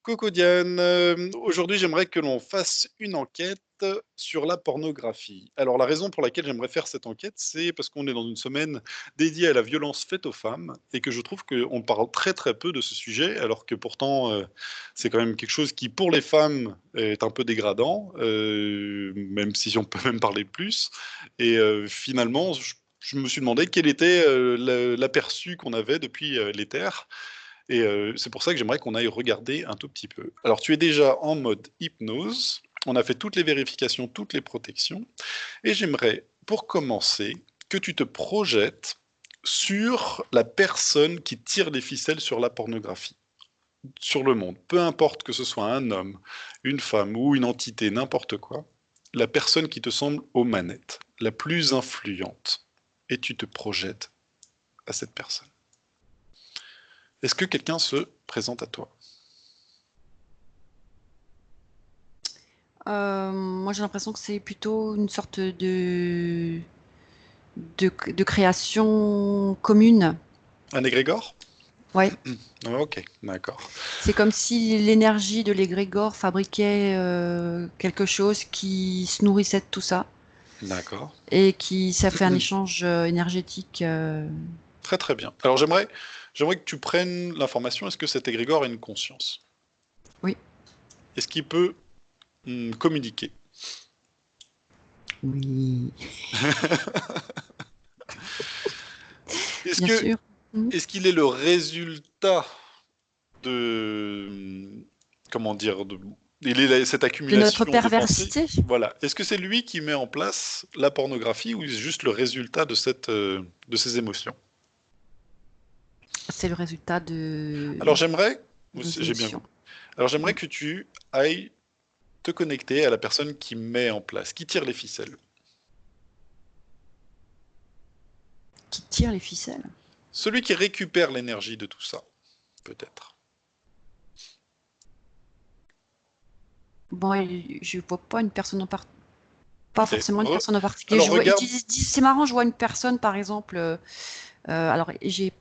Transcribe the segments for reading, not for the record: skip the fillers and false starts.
Coucou Diane, aujourd'hui j'aimerais que l'on fasse une enquête sur la pornographie. Alors la raison pour laquelle j'aimerais faire cette enquête, c'est parce qu'on est dans une semaine dédiée à la violence faite aux femmes et que je trouve qu'on parle très très peu de ce sujet, alors que pourtant c'est quand même quelque chose qui pour les femmes est un peu dégradant, même si on peut même parler plus. Et finalement, je me suis demandé quel était l'aperçu qu'on avait depuis l'éther. Et c'est pour ça que j'aimerais qu'on aille regarder un tout petit peu. Alors, tu es déjà en mode hypnose. On a fait toutes les vérifications, toutes les protections. Et j'aimerais, pour commencer, que tu te projettes sur la personne qui tire les ficelles sur la pornographie, sur le monde. Peu importe que ce soit un homme, une femme ou une entité, n'importe quoi. La personne qui te semble aux manettes, la plus influente. Et tu te projettes à cette personne. Est-ce que quelqu'un se présente à toi? Moi, j'ai l'impression que c'est plutôt une sorte de création commune. Un égrégore? Ouais. Ok, d'accord. C'est comme si l'énergie de l'égrégore fabriquait quelque chose qui se nourrissait de tout ça D'accord. et qui ça fait un échange énergétique. Très très bien. Alors j'aimerais que tu prennes l'information, est-ce que cet égrégore a une conscience? Oui, Est-ce qu'il peut communiquer? oui, Est-ce bien que sûr. Mhm. est-ce qu'il est le résultat de comment dire il est cette De notre accumulation de pensées? perversité, Voilà. Est-ce que c'est lui qui met en place la pornographie ou c'est juste le résultat de de ces émotions? c'est le résultat de Alors j'aimerais, nos j'ai bien émotions. compris. Alors j'aimerais Mhm. que tu ailles te connecter à la personne qui met en place, qui tire les ficelles. Qui tire les ficelles. Celui qui récupère l'énergie de tout ça, peut-être. Bon, je vois pas une personne en particulier. Pas Ok. forcément une personne en particulier. Alors regarde. C'est marrant, je vois une personne, par exemple. Alors, j'ai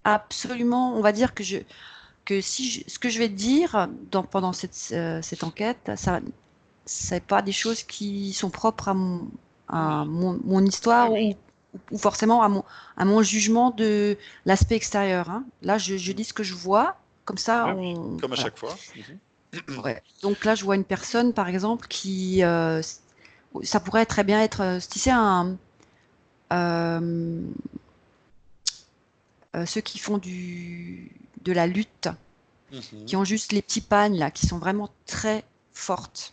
absolument, on va dire que ce que je vais te dire pendant cette enquête, ça, c'est pas des choses qui sont propres mon Ah histoire oui. ou forcément à mon jugement de l'aspect extérieur, hein. Là, je dis ce que je vois, comme ça, Oui, oui. Comme à voilà. chaque fois. Mhm. Ouais. Donc là, je vois une personne, par exemple, qui, ça pourrait très bien être, tu sais, euh, ceux qui font de la lutte, qui Mhm. ont juste les petits pannes là, qui sont vraiment très fortes.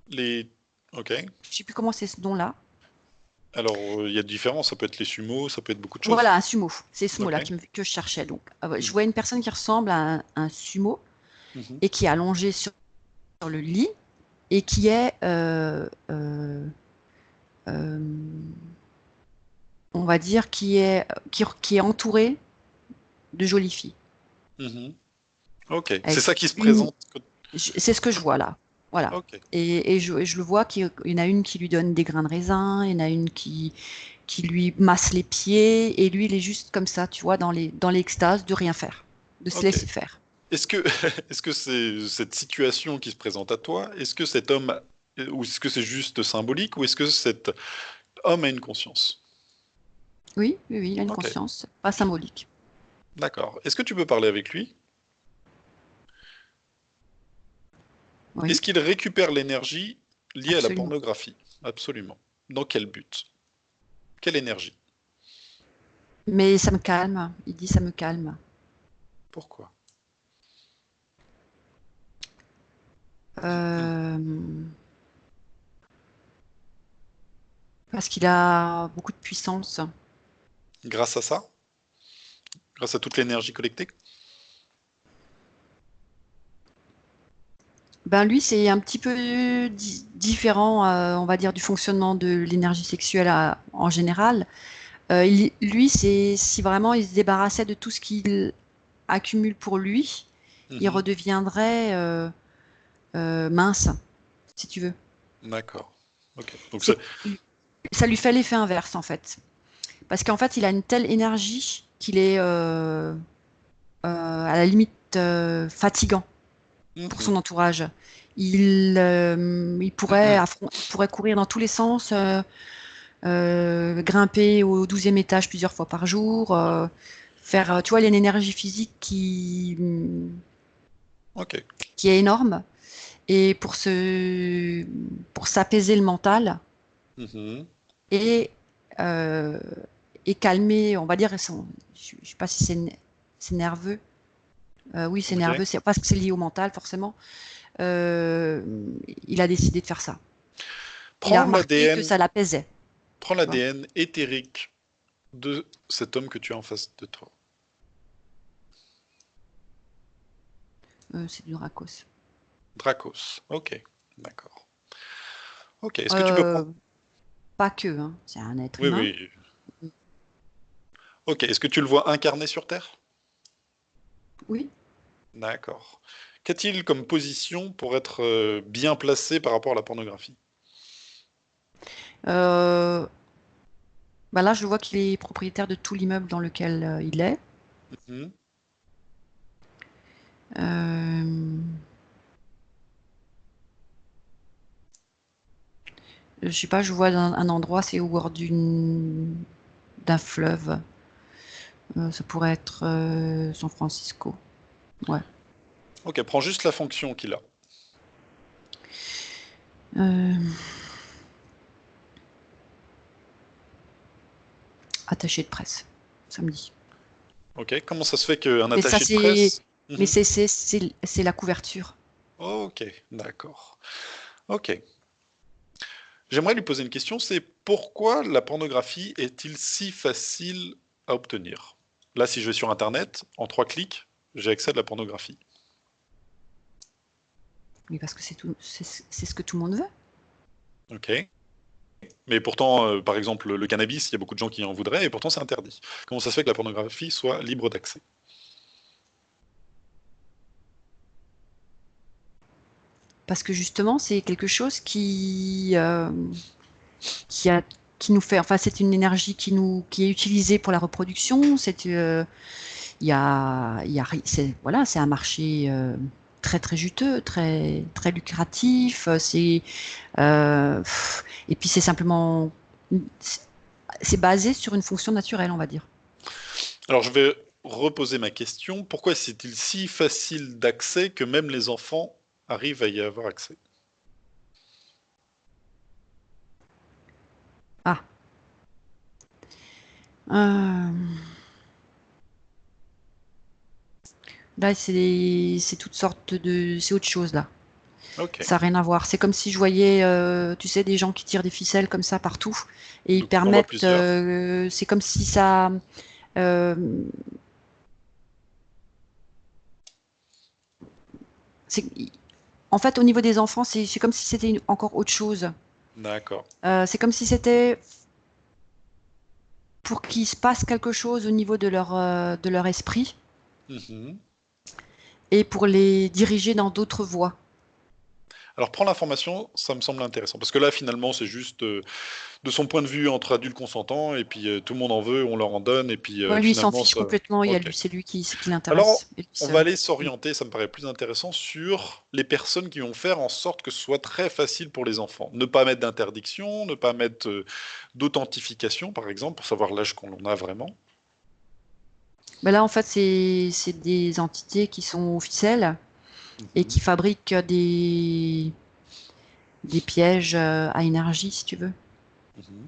Les. Ok. Je sais plus comment c'est ce nom-là. Alors il y a différents. Ça peut être les sumos, ça peut être beaucoup de choses. Voilà, un sumo. C'est ce Ok. mot-là que je cherchais. Donc, je Mhm. vois une personne qui ressemble à un sumo Mhm. et qui est allongée sur le lit et qui est, euh, on va dire, qui est entourée de jolies filles. Mhm. Ok. C'est Avec ça qui se une, présente. c'est ce que je vois là. Voilà. Ok. Et je le vois qu'il y en a une qui lui donne des grains de raisin, il y en a une qui lui masse les pieds, et lui, il est juste comme ça, tu vois, dans l'extase de rien faire, de se Ok. laisser faire. Est-ce que est-ce que c'est cette situation qui se présente à toi? Est-ce que cet homme ou est-ce que c'est juste symbolique ou est-ce que cet homme a une conscience? Oui, oui, oui, il a une Ok. conscience, pas symbolique. D'accord. Est-ce que tu peux parler avec lui? Oui, Est-ce qu'il récupère l'énergie liée à la absolument. pornographie? Absolument. Dans quel but? Quelle énergie? Mais ça me calme, il dit ça me calme. Pourquoi? Euh, Parce qu'il a beaucoup de puissance. Grâce à ça? Grâce à toute l'énergie collectée? Ben lui, c'est un petit peu différent, on va dire, du fonctionnement de l'énergie sexuelle en général. Lui, c'est si vraiment il se débarrassait de tout ce qu'il accumule pour lui, il Mhm. redeviendrait mince, si tu veux. D'accord. Ok. Donc C'est, ça lui fait l'effet inverse, en fait. Parce qu'en fait, il a une telle énergie qu'il est à la limite fatigant. pour Mhm. son entourage. Il pourrait courir dans tous les sens, grimper au 12e étage plusieurs fois par jour, faire, tu vois, il y a une énergie physique Ok. qui est énorme. Et pour s'apaiser le mental Mhm. et, euh, et calmer, on va dire, je ne sais pas si c'est nerveux. Oui, c'est Ok. nerveux, c'est parce que c'est lié au mental, forcément. Euh, il a décidé de faire ça. Il a Prends remarqué que l'ADN, ça l'apaisait, prends tu vois. l'ADN éthérique de cet homme que tu as en face de toi. C'est du racos. Dracos. Ok. D'accord. Ok. Est-ce que tu peux Euh, prendre... Pas que, hein, c'est un être Oui, humain. oui. Ok. Est-ce que tu le vois incarné sur Terre? Oui. D'accord. Qu'a-t-il comme position pour être bien placé par rapport à la pornographie? Euh, Bah là, je vois qu'il est propriétaire de tout l'immeuble dans lequel il est. Mhm. Euh, je sais pas, je vois un endroit, c'est au bord d'un fleuve. Ça pourrait être San Francisco. Ouais. Ok, prends juste la fonction qu'il a. Euh, Attaché de presse, samedi. Ok, comment ça se fait qu'un Mais ça, attaché de c'est, presse... mais Mhm. c'est la couverture. Ok, d'accord. Ok. J'aimerais lui poser une question, c'est pourquoi la pornographie est-il si facile à obtenir? Là, si je vais sur Internet, en 3 clics, j'ai accès à de la pornographie. Oui, parce que c'est ce que tout le monde veut. Ok. Mais pourtant, par exemple, le cannabis, il y a beaucoup de gens qui en voudraient, et pourtant c'est interdit. Comment ça se fait que la pornographie soit libre d'accès? Parce que justement, c'est quelque chose qui a, qui nous fait, enfin, c'est une énergie qui est utilisée pour la reproduction. Voilà, c'est un marché très très juteux, très très lucratif. Et puis c'est simplement, c'est basé sur une fonction naturelle, on va dire. Alors je vais reposer ma question. Pourquoi c'est-il si facile d'accès que même les enfants arrivent à y avoir accès? Ah, euh, là c'est toutes sortes c'est autre chose là. Ok. Ça n'a rien à voir. C'est comme si je voyais, tu sais, des gens qui tirent des ficelles comme ça partout et ils Donc on en voit permettent. plusieurs. C'est comme si ça. euh, c'est- En fait, au niveau des enfants, c'est comme si c'était encore autre chose. D'accord. C'est comme si c'était pour qu'il se passe quelque chose au niveau de leur esprit Mhm. et pour les diriger dans d'autres voies. Alors prends l'information, ça me semble intéressant. Parce que là, finalement, c'est juste de son point de vue entre adultes consentants, et puis tout le monde en veut, on leur en donne, et puis Ouais, lui, il s'en finalement, fiche ça... complètement. Ok. C'est lui qui Alors, l'intéresse, et lui on va seul. aller Mm. s'orienter, ça me paraît plus intéressant, sur les personnes qui vont faire en sorte que ce soit très facile pour les enfants. Ne pas mettre d'interdiction, ne pas mettre d'authentification, par exemple, pour savoir l'âge qu'on en a vraiment. Ben là, en fait, c'est des entités qui sont officielles et Mhm. qui fabriquent des pièges à énergie, si tu veux. Mhm.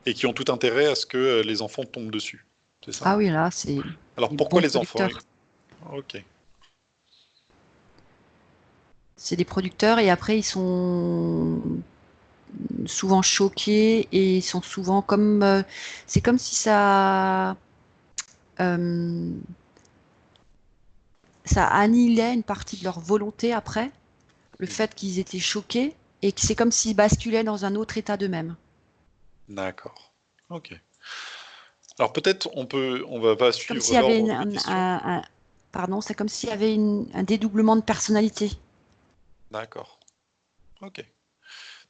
Et qui ont tout intérêt à ce que les enfants tombent dessus. C'est ça? Ah oui, là, c'est Alors des pourquoi bons les enfants? producteurs. Ok. C'est des producteurs et après, ils sont souvent choqués et ils sont souvent comme... c'est comme si euh, ça annihilait une partie de leur volonté après, le Mhm. fait qu'ils étaient choqués et que c'est comme s'ils basculaient dans un autre état d'eux-mêmes. D'accord. Ok. Alors peut-être on va pas C'est comme suivre s'il y avait l'ordre de mes questions. pardon, c'est comme s'il y avait un dédoublement de personnalité. D'accord. Ok.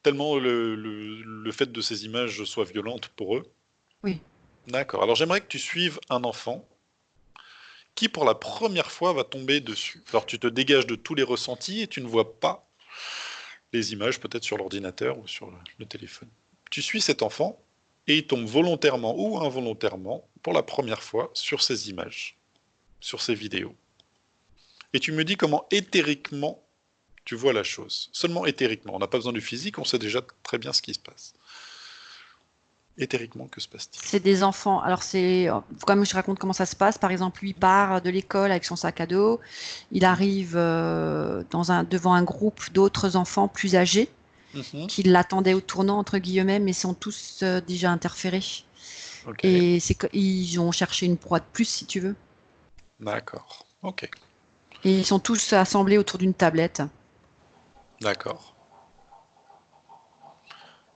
Tellement le fait de ces images soit violente pour eux. Oui. D'accord. Alors j'aimerais que tu suives un enfant qui pour la première fois va tomber dessus. Alors tu te dégages de tous les ressentis et tu ne vois pas les images peut-être sur l'ordinateur ou sur le téléphone. Tu suis cet enfant et il tombe volontairement ou involontairement pour la première fois sur ces images, sur ces vidéos. Et tu me dis comment éthériquement tu vois la chose. Seulement éthériquement. On n'a pas besoin du physique, on sait déjà très bien ce qui se passe. Éthériquement, que se passe-t-il? C'est des enfants. Alors, comme je raconte comment ça se passe, par exemple, lui part de l'école avec son sac à dos. Il arrive devant un groupe d'autres enfants plus âgés Mhm. qui l'attendaient au tournant, entre guillemets, mais sont tous déjà interférés. Ok, Et ils ont cherché une proie de plus, si tu veux. d'accord. Ok, Et ils sont tous assemblés autour d'une tablette. d'accord.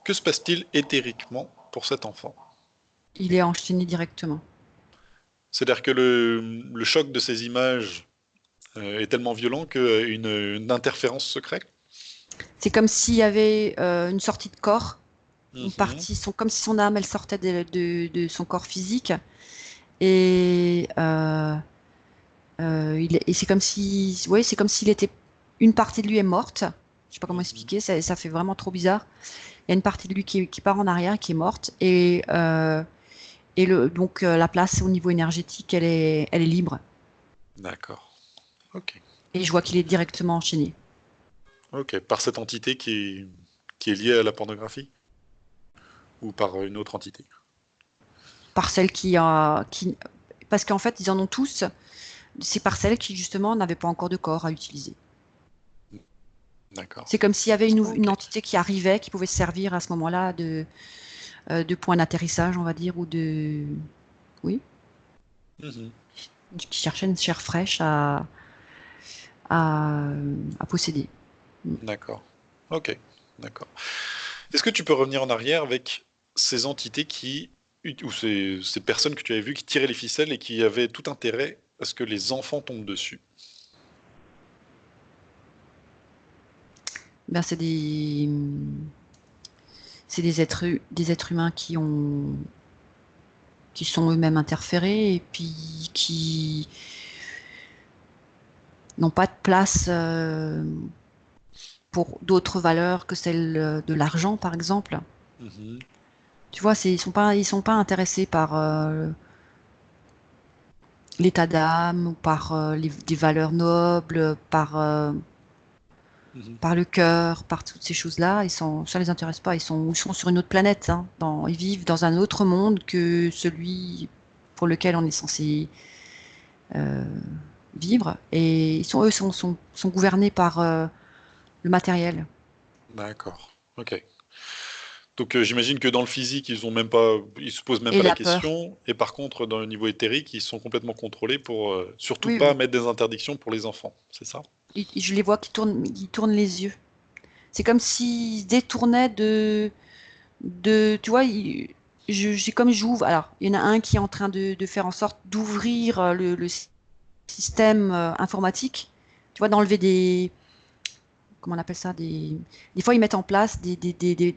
Que se passe-t-il éthériquement pour cet enfant? Il est enchaîné directement. C'est-à-dire que le choc de ces images est tellement violent qu'une interférence se crée? C'est comme s'il y avait une sortie de corps, une Mhm. partie, comme si son âme, elle sortait de son corps physique. Et et c'est comme si, ouais, c'est comme s'il était, une partie de lui est morte. Je sais pas comment Mhm. expliquer, ça fait vraiment trop bizarre. Il y a une partie de lui qui part en arrière, qui est morte, donc la place au niveau énergétique, elle est libre. D'accord. Ok. Et je vois qu'il est directement enchaîné Ok. Par cette entité qui est liée à la pornographie? Ou par une autre entité? par celle parce qu'en fait, ils en ont tous. C'est par celle qui justement n'avait pas encore de corps à utiliser. D'accord. C'est comme s'il y avait une Ok. entité qui arrivait, qui pouvait se servir à ce moment-là de point d'atterrissage, on va dire, oui, Mhm. qui cherchait une chair fraîche à, à posséder. D'accord. Ok. D'accord. Est-ce que tu peux revenir en arrière avec ces entités ou ces personnes que tu avais vues qui tiraient les ficelles et qui avaient tout intérêt à ce que les enfants tombent dessus? Ben, c'est des êtres humains qui sont eux-mêmes interférés et puis qui n'ont pas de place pour d'autres valeurs que celles de l'argent, par exemple. Mhm. Tu vois, ils sont pas intéressés par l'état d'âme ou par des valeurs nobles, Mhm. par le cœur, par toutes ces choses-là. Ça les intéresse pas. Ils sont sur une autre planète. Hein, ils vivent dans un autre monde que celui pour lequel on est censé euh, vivre. Et eux sont gouvernés par le matériel D'accord. Ok. Donc j'imagine que dans le physique, ils se posent même et pas la la peur. question. Et par contre, dans le niveau éthérique, ils sont complètement contrôlés pour surtout Oui, pas oui. mettre des interdictions pour les enfants. C'est ça? Je les vois qui tournent les yeux. C'est comme s'ils se détournaient tu vois, j'ai comme j'ouvre. Alors, il y en a un qui est en train de faire en sorte d'ouvrir le système informatique. Tu vois, d'enlever comment on appelle ça, des fois ils mettent en place des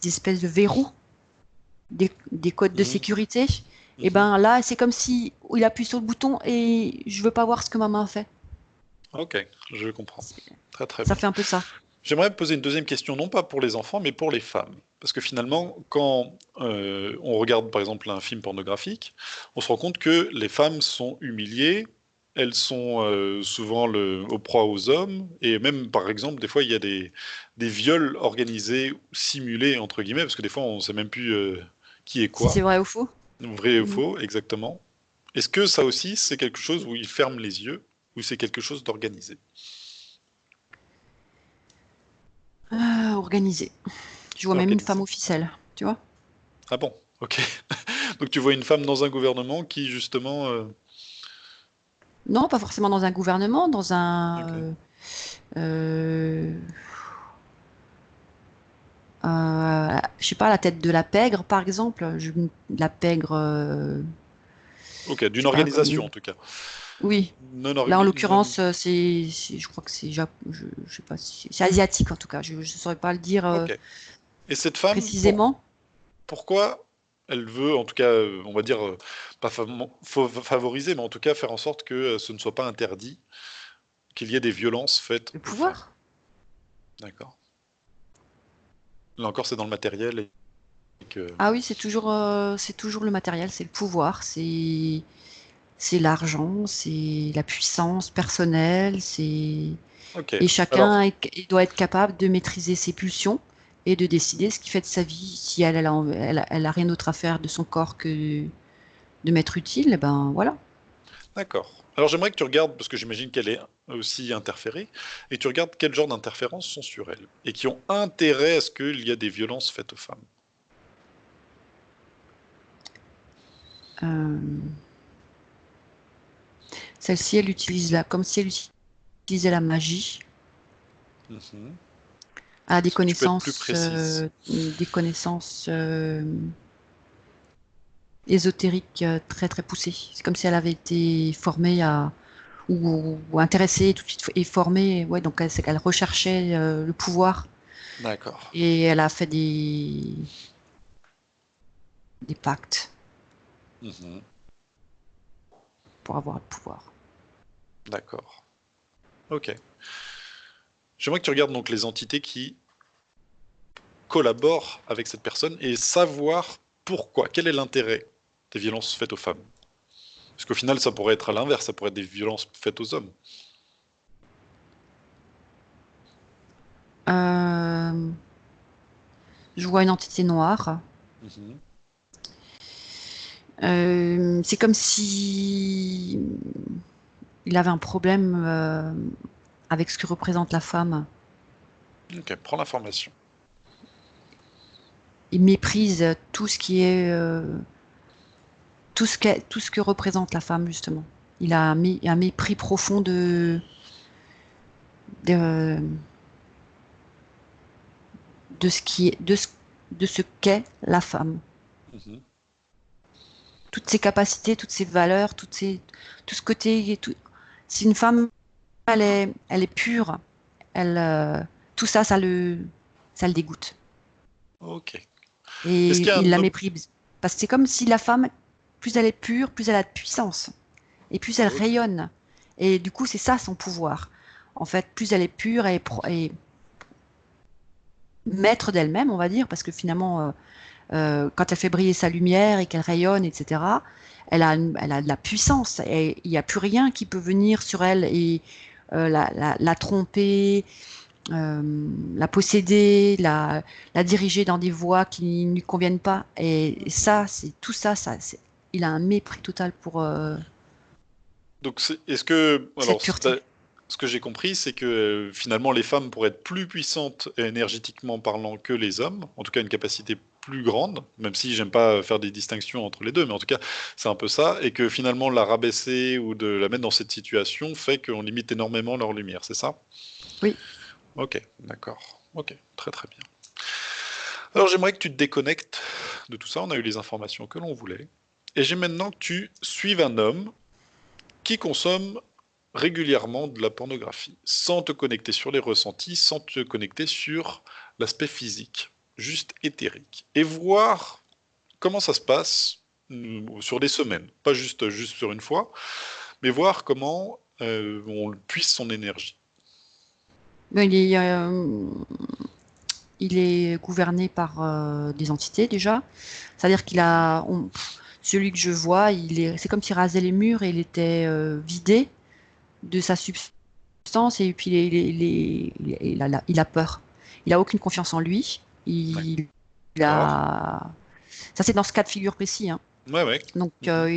espèces de verrous, des codes de Mhm. sécurité. Et Mhm. ben là, c'est comme si il appuie sur le bouton et je veux pas voir ce que ma main fait. Ok, je comprends. Très très Ça bien. fait un peu ça. J'aimerais poser une deuxième question, non pas pour les enfants, mais pour les femmes. Parce que finalement, quand on regarde par exemple un film pornographique, on se rend compte que les femmes sont humiliées, elles sont souvent aux proies aux hommes, et même par exemple, des fois, il y a des viols organisés, simulés, entre guillemets, parce que des fois, on ne sait même plus qui est Si quoi, c'est vrai ou faux. vrai ou Mhm. faux, exactement. Est-ce que ça aussi, c'est quelque chose où ils ferment les yeux, ou c'est quelque chose d'organisé? Organisé. Je vois même une femme Organisé. aux ficelles, tu vois. Ah bon, ok. Donc tu vois une femme dans un gouvernement qui justement... Non, pas forcément dans un gouvernement, dans Ok. euh, je sais pas, la tête de la pègre, par exemple. La pègre, Ok, je d'une sais pas organisation en comment. tout cas. Oui. Non, Là, en non. l'occurrence, je crois que je sais pas si c'est asiatique en tout cas. Je ne saurais pas le dire Ok. Et cette femme, précisément. pourquoi elle veut, en tout cas, on va dire, pas favoriser, mais en tout cas faire en sorte que ce ne soit pas interdit, qu'il y ait des violences faites Le aux femmes. pouvoir. D'accord. Là encore, c'est dans le matériel et que... Ah oui, c'est toujours le matériel, c'est le pouvoir, c'est l'argent, c'est la puissance personnelle, Ok. et Alors, chacun il doit être capable de maîtriser ses pulsions et de décider ce qu'il fait de sa vie. Si elle a rien d'autre à faire de son corps que de m'être utile, eh ben voilà. d'accord. Alors j'aimerais que tu regardes, parce que j'imagine qu'elle est aussi interférée, et tu regardes quel genre d'interférences sont sur elle, et qui ont intérêt à ce qu'il y ait des violences faites aux femmes. Euh, Celle-ci, elle utilise comme si elle utilisait la magie. Mhm. Elle a Est-ce que tu peux être plus précise? des connaissances ésotériques très très poussées. C'est comme si elle avait été formée ou intéressée tout de suite et formée. Ouais, donc c'est qu'elle recherchait le pouvoir D'accord. et elle a fait des pactes Mhm. pour avoir le pouvoir. D'accord. Ok. J'aimerais que tu regardes donc les entités qui collaborent avec cette personne et savoir pourquoi, quel est l'intérêt des violences faites aux femmes. Parce qu'au final, ça pourrait être à l'inverse, ça pourrait être des violences faites aux hommes. Euh, je vois une entité noire. Mhm. C'est comme si il avait un problème avec ce que représente la femme. Ok, prends l'information. Il méprise tout ce qui est tout ce que représente la femme justement. Il a un mépris profond de, de ce qui est de ce qu'est la femme. Mhm. Toutes ses capacités, toutes ses valeurs, tout ce côté. Si une femme elle est pure, elle, tout ça, ça le dégoûte. Ok. Est-ce qu'il y Et a il un la ob- méprise. Parce que c'est comme si la femme, plus elle est pure, plus elle a de puissance. Et plus elle Ok. rayonne. Et du coup, c'est ça son pouvoir. En fait, plus elle est pure et maître d'elle-même, on va dire, parce que finalement, quand elle fait briller sa lumière et qu'elle rayonne, etc., elle a de la puissance. Et il n'y a plus rien qui peut venir sur elle et la tromper, la posséder, la diriger dans des voies qui ne lui conviennent pas. Et Mhm. ça, c'est tout ça, il a un mépris total pour Donc, est-ce que, cette alors, pureté. ce que j'ai compris, c'est que finalement, les femmes pourraient être plus puissantes énergétiquement parlant que les hommes, en tout cas une capacité plus grande, même si j'aime pas faire des distinctions entre les deux, mais en tout cas, c'est un peu ça, et que finalement, la rabaisser ou de la mettre dans cette situation fait qu'on limite énormément leur lumière, c'est ça? Oui. Ok, d'accord. Ok, très très bien. Alors, j'aimerais que tu te déconnectes de tout ça, on a eu les informations que l'on voulait, et j'ai maintenant que tu suives un homme qui consomme régulièrement de la pornographie, sans te connecter sur les ressentis, sans te connecter sur l'aspect physique, juste éthérique, et voir comment ça se passe sur des semaines, pas juste sur une fois, mais voir comment on puise son énergie. Ben, il est gouverné par des entités déjà. C'est-à-dire celui que je vois, c'est comme s'il rasait les murs et il était vidé de sa substance et puis il a peur. Il a aucune confiance en lui. Il D'accord. a, ça c'est dans ce cas de figure précis, hein. Ouais, ouais. Donc Mhm.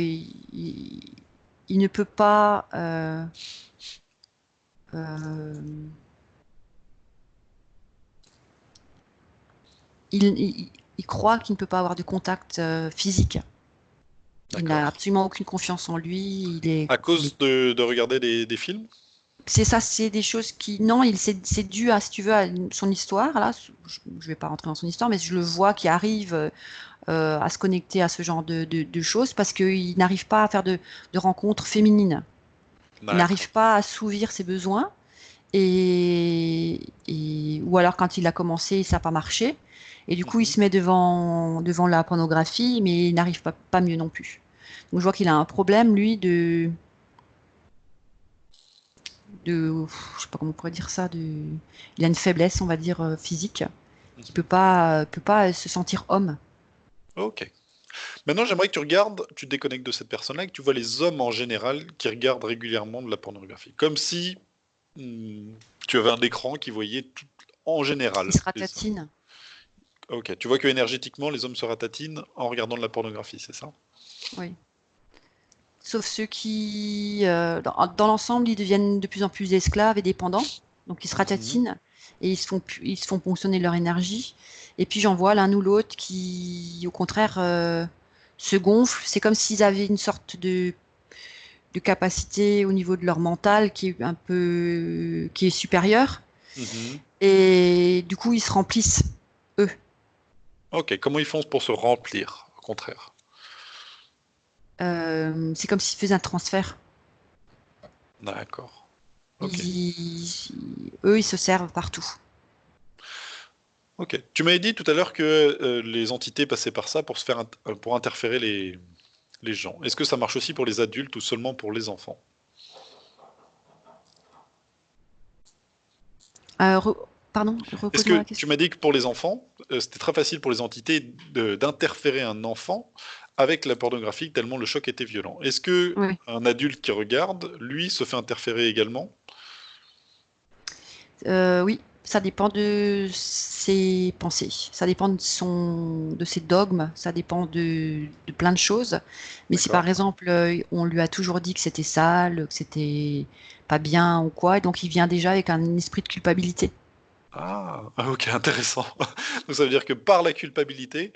il ne peut pas. Euh, il croit qu'il ne peut pas avoir de contact physique. Il n'a D'accord. absolument aucune confiance en lui. À cause de regarder des films? C'est ça, c'est des choses qui. Non, c'est dû à, si tu veux, à son histoire. Là, je vais pas rentrer dans son histoire, mais je le vois qui arrive à se connecter à ce genre de choses parce qu'il n'arrive pas à faire de rencontres féminines. Il D'accord. n'arrive pas à assouvir ses besoins. Ou alors quand il a commencé, ça n'a pas marché. Et du coup, il Mhm. se met devant la pornographie, mais il n'arrive pas mieux non plus. Donc je vois qu'il a un problème, lui, je sais pas comment on pourrait dire ça, il a une faiblesse, on va dire, physique, qui Mhm. peut pas se sentir homme. Ok. Maintenant, j'aimerais que tu regardes, tu te déconnectes de cette personne-là et que tu vois les hommes en général qui regardent régulièrement de la pornographie. Comme si tu avais un écran qui voyait tout en Il général se les hommes. ratatine, Ok. Tu vois que énergétiquement, les hommes se ratatinent en regardant de la pornographie, c'est ça? oui. Sauf ceux qui, dans l'ensemble, ils deviennent de plus en plus esclaves et dépendants. Donc ils se Mhm. ratatinent et ils se font ponctionner leur énergie. Et puis j'en vois l'un ou l'autre qui, au contraire, se gonflent. C'est comme s'ils avaient une sorte de capacité au niveau de leur mental qui est qui est supérieure. Mhm. Et du coup, ils se remplissent, eux. Ok. Comment ils font pour se remplir, au contraire? C'est comme s'ils faisaient un transfert. D'accord. Ok. Eux, ils se servent partout. Ok. Tu m'avais dit tout à l'heure que les entités passaient par ça pour pour interférer les gens. Est-ce que ça marche aussi pour les adultes ou seulement pour les enfants? Pardon, Est-ce repose-moi que la tu question. m'as dit que pour les enfants, c'était très facile pour les entités d'interférer un enfant avec la pornographie tellement le choc était violent. Est-ce que Oui. un adulte qui regarde, lui, se fait interférer également? Oui, ça dépend de ses pensées, ça dépend de ses dogmes, ça dépend de plein de choses. Mais si D'accord. par exemple, on lui a toujours dit que c'était sale, que c'était pas bien ou quoi, donc il vient déjà avec un esprit de culpabilité. Ah, ok, intéressant. Donc ça veut dire que par la culpabilité.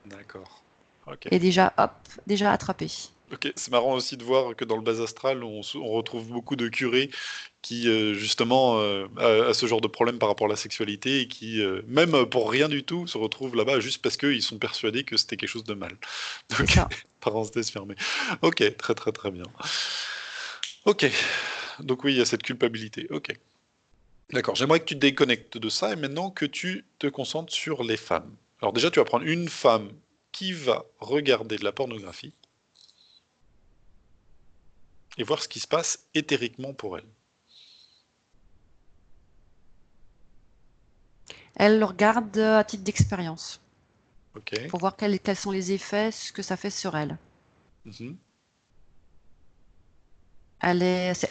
D'accord. Ok. Et déjà, hop, déjà attrapé. Ok, c'est marrant aussi de voir que dans le bas astral, on retrouve beaucoup de curés qui, justement, a ce genre de problème par rapport à la sexualité et qui, même pour rien du tout, se retrouvent là-bas juste parce qu'ils sont persuadés que c'était quelque chose de mal. C'est Donc, ça. parenthèse fermée. Ok, très très très bien. Ok, donc oui, il y a cette culpabilité. Ok, d'accord. J'aimerais que tu te déconnectes de ça et maintenant que tu te concentres sur les femmes. Alors déjà, tu vas prendre une femme qui va regarder de la pornographie et voir ce qui se passe éthériquement pour elle. Elle le regarde à titre d'expérience, Ok. pour voir quels sont les effets, ce que ça fait sur elle. Mhm.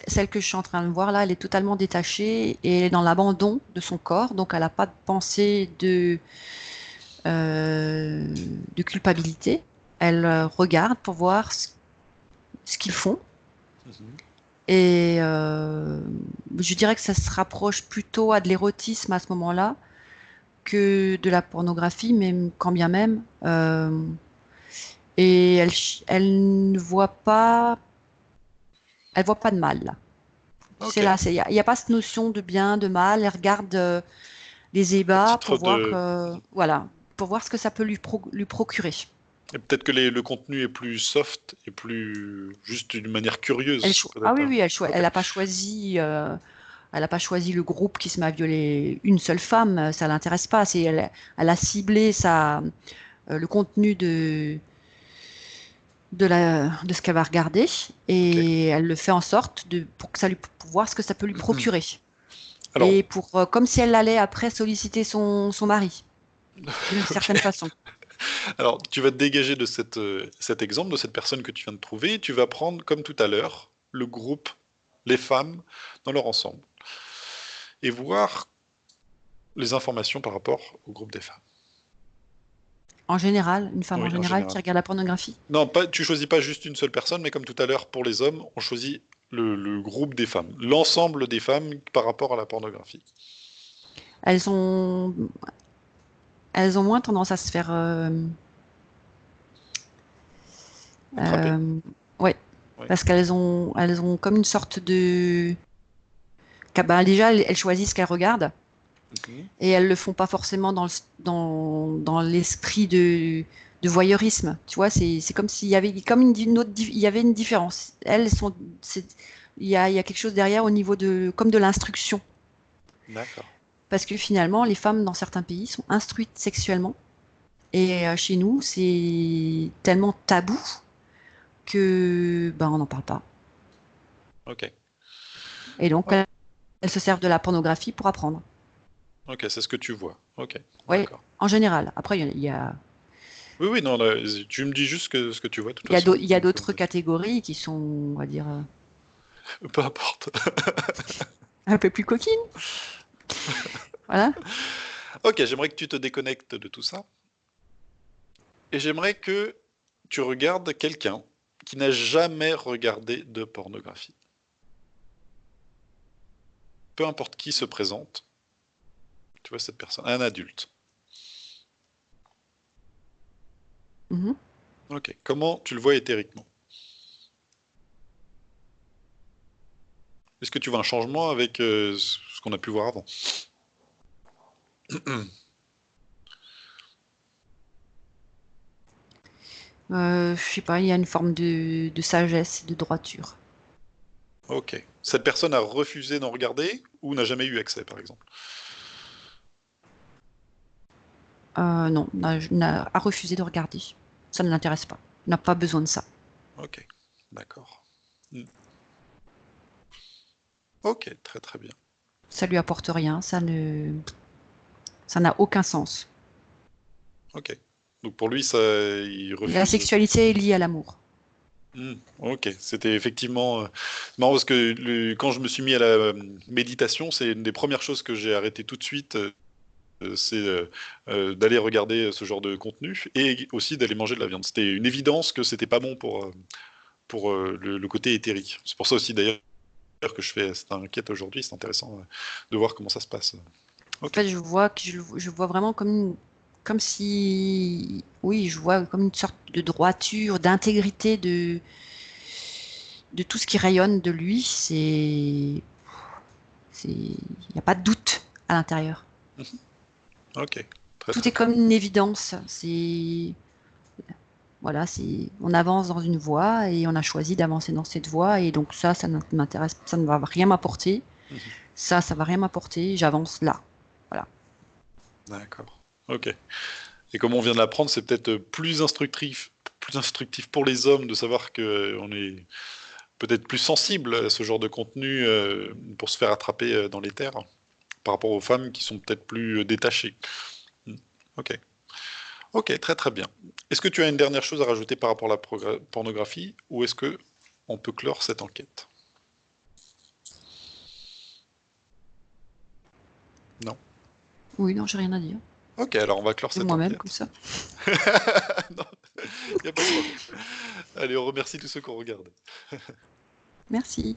Celle que je suis en train de voir là, elle est totalement détachée et elle est dans l'abandon de son corps, donc elle n'a pas de pensée euh, de culpabilité. Elle regarde pour voir ce qu'ils font Mhm. et je dirais que ça se rapproche plutôt à de l'érotisme à ce moment-là que de la pornographie, même quand bien même. Et elle ne elle voit pas de mal là. Ok. C'est là, il y a pas cette notion de bien, de mal. Elle regarde les À ébats titre pour voir, de... voilà, pour voir ce que ça peut lui procurer. Et peut-être que le contenu est plus soft et plus juste d'une manière curieuse. Ah Peut-être oui, pas. oui, Ok. elle n'a pas choisi, elle a pas choisi le groupe qui se met à violer une seule femme. Ça l'intéresse pas. Elle a ciblé le contenu de ce qu'elle va regarder Ok. et elle le fait en sorte pour que pour voir ce que ça peut lui procurer. Alors, Et pour, comme si elle allait après solliciter son mari, d'une certaine ok. façon. Alors, tu vas te dégager de cet exemple, de cette personne que tu viens de trouver, et tu vas prendre, comme tout à l'heure, le groupe, les femmes, dans leur ensemble, et voir les informations par rapport au groupe des femmes. En général, une femme en Oui, en général qui général. regarde la pornographie. Non, pas, tu choisis pas juste une seule personne, mais comme tout à l'heure, pour les hommes, on choisit le groupe des femmes, l'ensemble des femmes par rapport à la pornographie. Elles ont, elles ont moins tendance à se faire, Attraper. euh, ouais, Oui. parce elles ont comme une sorte bah, déjà, elles choisissent ce qu'elles regardent Mhm. et elles le font pas forcément dans l'esprit de voyeurisme. Tu vois, c'est comme s'il y avait comme il y avait une différence. Il y a quelque chose derrière au niveau comme de l'instruction. D'accord. parce que finalement, les femmes dans certains pays sont instruites sexuellement. Et chez nous, c'est tellement tabou que ben, on n'en parle pas. Ok. Et donc, Oh, elles se servent de la pornographie pour apprendre. ok, c'est ce que tu vois. Ok, Oui, d'accord. en général. Après, Oui, oui, non, là, tu me dis juste ce que tu vois, de toute il façon. y a Donc, d'autres catégories qui sont, on va dire, peu importe. un peu plus coquines. Voilà. Ok, j'aimerais que tu te déconnectes de tout ça. Et j'aimerais que tu regardes quelqu'un qui n'a jamais regardé de pornographie. Peu importe qui se présente, tu vois cette personne, un adulte. Mhm. Ok, comment tu le vois éthériquement? Est-ce que tu vois un changement avec ce qu'on a pu voir avant? Je sais pas, il y a une forme de sagesse, de droiture. Ok. Cette personne a refusé d'en regarder ou n'a jamais eu accès, par exemple? Non, a refusé de regarder. Ça ne l'intéresse pas. N'a pas besoin de ça. Ok, d'accord. Hmm. Ok, très très bien. Ça lui apporte rien. Ça n'a aucun sens. Ok. Donc pour lui, ça, il La refuse. sexualité est liée à l'amour. Ok, c'était effectivement c'est marrant parce que quand je me suis mis à la méditation, c'est une des premières choses que j'ai arrêté tout de suite, c'est d'aller regarder ce genre de contenu et aussi d'aller manger de la viande. C'était une évidence que c'était pas bon pour le côté éthérique. C'est pour ça aussi d'ailleurs que je fais cette enquête aujourd'hui. C'est intéressant de voir comment ça se passe. En Ok, fait, je vois vraiment comme si, oui, je vois comme une sorte de droiture, d'intégrité de tout ce qui rayonne de lui. Il n'y a pas de doute à l'intérieur. Mhm. Ok, très Tout très est bien. comme une évidence. Voilà, on avance dans une voie et on a choisi d'avancer dans cette voie et donc ça ne m'intéresse, ça ne va rien m'apporter. Mhm. Ça va rien m'apporter. J'avance là. Voilà. D'accord. Ok. Et comme on vient de l'apprendre, c'est peut-être plus instructif pour les hommes de savoir que on est peut-être plus sensible à ce genre de contenu pour se faire attraper dans les terres par rapport aux femmes qui sont peut-être plus détachées. Hmm. Ok. Ok, très très bien. Est-ce que tu as une dernière chose à rajouter par rapport à la pornographie ou est-ce que on peut clore cette enquête? Non. Oui, non, j'ai rien à dire. Ok, alors on va clore De cette moi-même comme enquête. ça. Non, il n'y a pas de problème. Allez, on remercie tous ceux qu'on regarde. Merci.